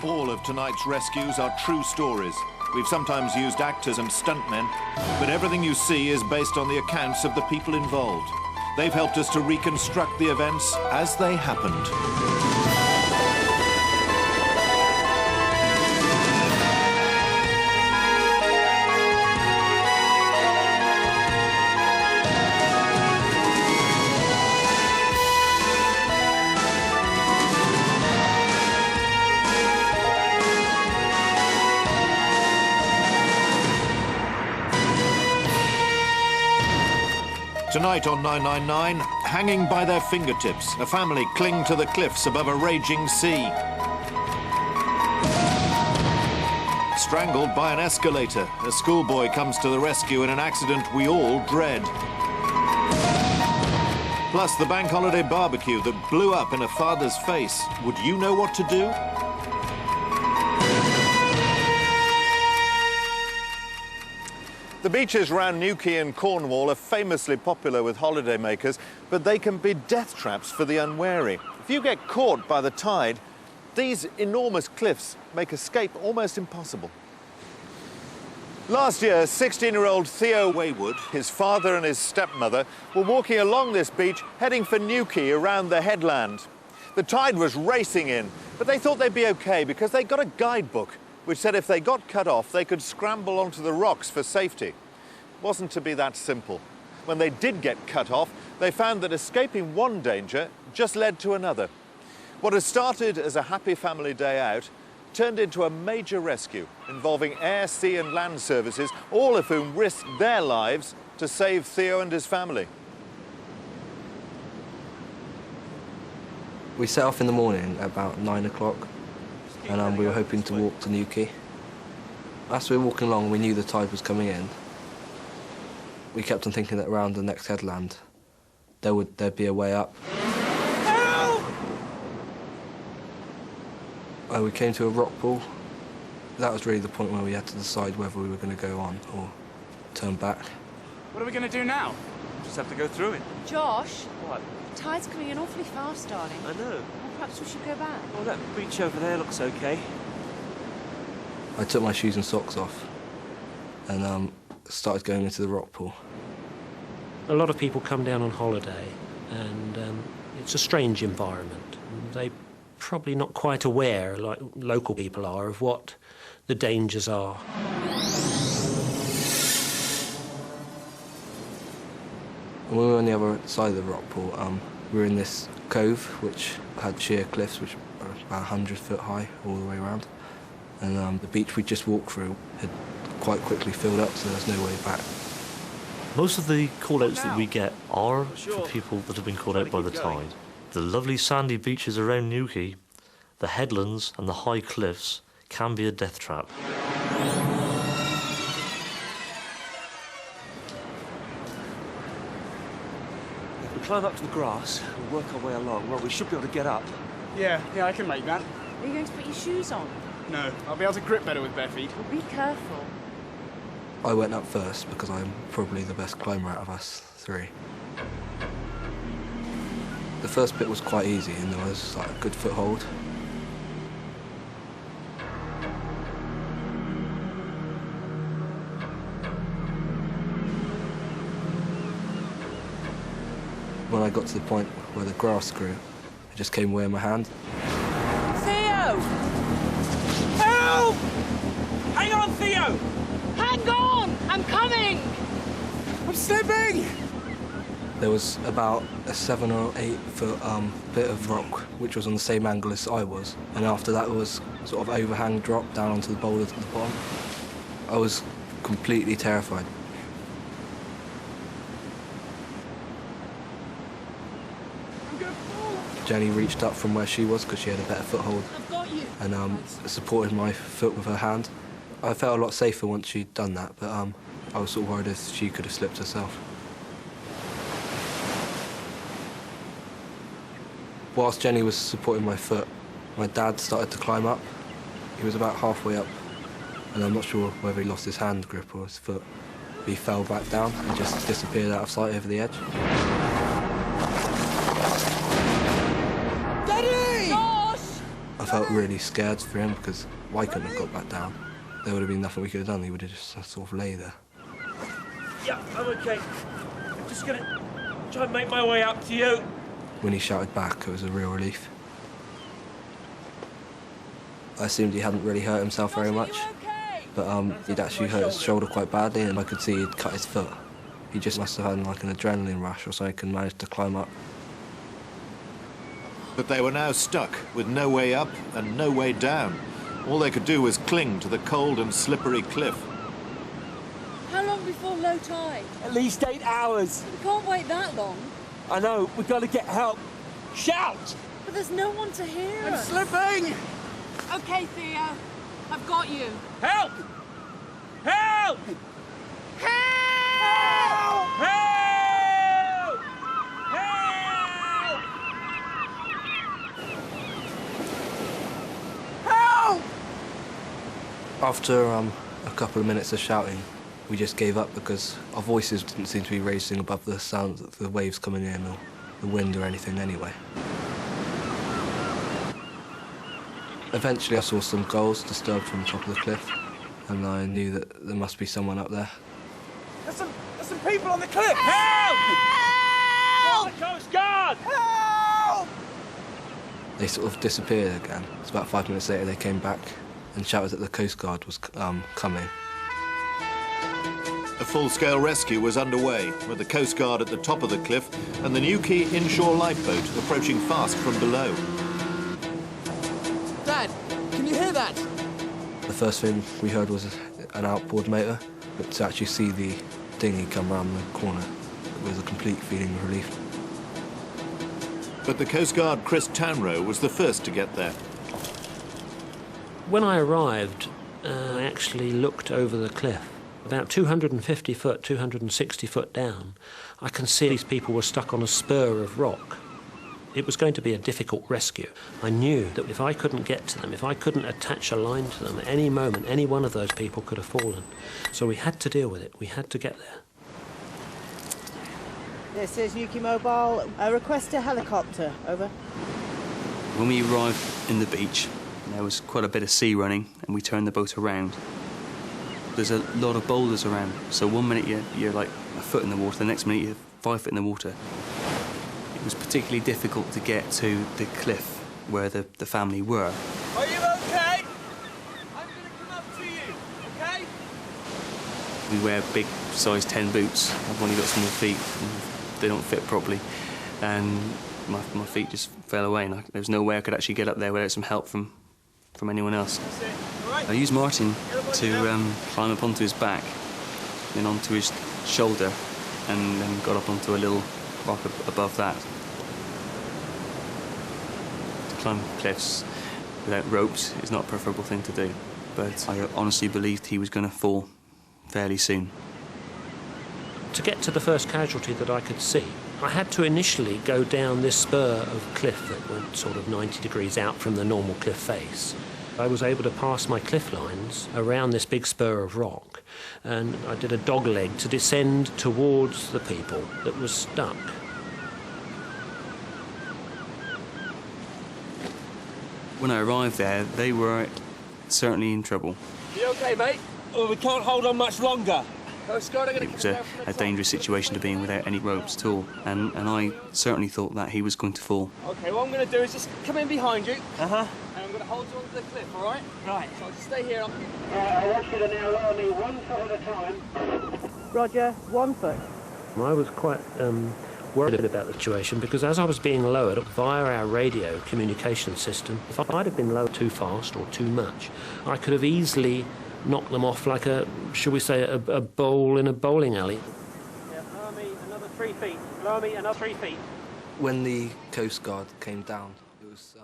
All of tonight's rescues are true stories. We've sometimes used actors and stuntmen, but everything you see is based on the accounts of the people involved. They've helped us to reconstruct the events as they happened. Tonight on 999, hanging by their fingertips, a family cling to the cliffs above a raging sea. Strangled by an escalator, a schoolboy comes to the rescue in an accident we all dread. Plus the bank holiday barbecue that blew up in a father's face. Would you know what to do? The beaches around Newquay and Cornwall are famously popular with holidaymakers, but they can be death traps for the unwary. If you get caught by the tide, these enormous cliffs make escape almost impossible. Last year, 16-year-old Theo Waywood, his father and his stepmother, were walking along this beach, heading for Newquay around the headland. The tide was racing in, but they thought they'd be okay because they got a guidebook which said if they got cut off, they could scramble onto the rocks for safety. It wasn't to be that simple. When they did get cut off, they found that escaping one danger just led to another. What had started as a happy family day out turned into a major rescue involving air, sea and land services, all of whom risked their lives to save Theo and his family. We set off in the morning at about 9 o'clock. And we were hoping to walk to Newquay. As we were walking along, we knew the tide was coming in. We kept on thinking that around the next headland, there'd be a way up. Help! We came to a rock pool. That was really the point where we had to decide whether we were going to go on or turn back. What are we going to do now? Just have to go through it. Josh? What? The tide's coming in awfully fast, darling. I know. Perhaps we should go back. Well, that beach over there looks okay. I took my shoes and socks off and started going into the rock pool. A lot of people come down on holiday and it's a strange environment. They're probably not quite aware, like local people are, of what the dangers are. When we were on the other side of the rock pool, we were in this cove which had sheer cliffs which were about 100 foot high all the way around. And the beach we just walked through had quite quickly filled up, so there's no way back. Most of the call-outs that we get are for people that have been called out by the tide. The lovely sandy beaches around Newquay, the headlands and the high cliffs can be a death trap. Climb up to the grass and work our way along. Well, we should be able to get up. Yeah, I can make that. Are you going to put your shoes on? No, I'll be able to grip better with bare feet. Well, be careful. I went up first because I'm probably the best climber out of us three. The first bit was quite easy and there was like a good foothold. When I got to the point where the grass grew, it just came away in my hand. Theo! Help! Hang on, Theo! Hang on! I'm coming! I'm slipping! There was about a 7 or 8 foot bit of rock which was on the same angle as I was, and after that was sort of overhang drop down onto the boulders at the bottom. I was completely terrified. Jenny reached up from where she was because she had a better foothold and supported my foot with her hand. I felt a lot safer once she'd done that, but I was sort of worried if she could have slipped herself. Whilst Jenny was supporting my foot, my dad started to climb up. He was about halfway up, and I'm not sure whether he lost his hand grip or his foot. But he fell back down and just disappeared out of sight over the edge. felt really scared for him because why couldn't have got back down? There would have been nothing we could have done. He would have just sort of lay there. Yeah, I'm okay. I'm just gonna try and make my way up to you. When he shouted back, it was a real relief. I assumed he hadn't really hurt himself very much, but he'd actually hurt his shoulder quite badly, and I could see he'd cut his foot. He just must have had like an adrenaline rush or something and managed to climb up. But they were now stuck with no way up and no way down. All they could do was cling to the cold and slippery cliff. How long before low tide? At least 8 hours. We can't wait that long. I know, we've got to get help. Shout! But there's no one to hear I'm us. slipping! Okay, Theo. I've got you. Help! Help! Help! Help! Help! Help! After a couple of minutes of shouting, we just gave up because our voices didn't seem to be raising above the sound of the waves coming in or the wind or anything anyway. Eventually I saw some gulls disturbed from the top of the cliff, and I knew that there must be someone up there. There's some people on the cliff! Help! Help! The Coast Guard! Help! They sort of disappeared again. It's about 5 minutes later they came back and shouted that the Coast Guard was coming. A full-scale rescue was underway, with the Coast Guard at the top of the cliff and the Newquay inshore lifeboat approaching fast from below. Dad, can you hear that? The first thing we heard was an outboard motor, but to actually see the dinghy come round the corner, it was a complete feeling of relief. But the Coast Guard Chris Townrow was the first to get there. When I arrived, I actually looked over the cliff. About 250 foot, 260 foot down, I can see these people were stuck on a spur of rock. It was going to be a difficult rescue. I knew that if I couldn't get to them, if I couldn't attach a line to them, at any moment, any one of those people could have fallen. So we had to deal with it. We had to get there. This is Newquay Mobile. Request a helicopter. Over. When we arrived in the beach, there was quite a bit of sea running, and we turned the boat around. There's a lot of boulders around, so 1 minute you're like a foot in the water, the next minute you're 5 foot in the water. It was particularly difficult to get to the cliff where the family were. Are you okay? I'm going to come up to you, okay? We wear big size 10 boots. I've only got small feet, and they don't fit properly. And my feet just fell away, and there was no way I could actually get up there without some help from anyone else. That's it. All right. I used Martin to climb up onto his back, then onto his shoulder, and then got up onto a little rock above that. To climb cliffs without ropes is not a preferable thing to do, but I honestly believed he was going to fall fairly soon. To get to the first casualty that I could see, I had to initially go down this spur of cliff that went sort of 90 degrees out from the normal cliff face. I was able to pass my cliff lines around this big spur of rock, and I did a dog leg to descend towards the people that was stuck. When I arrived there, they were certainly in trouble. You okay, mate? Well, we can't hold on much longer. Coast Guard are going to It was a dangerous situation to be in without any ropes at all, and I certainly thought that he was going to fall. Okay, what I'm going to do is just come in behind you. Uh-huh. And I'm going to hold you onto the cliff, all right? Right. So I'll just stay here. I want you to now lower me 1 foot at a time. Roger, 1 foot. I was quite worried about the situation because as I was being lowered via our radio communication system, if I'd have been lowered too fast or too much, I could have easily knocked them off like a, shall we say, a bowl in a bowling alley. Yeah, lower me another 3 feet. Lower me another 3 feet. When the Coast Guard came down, it was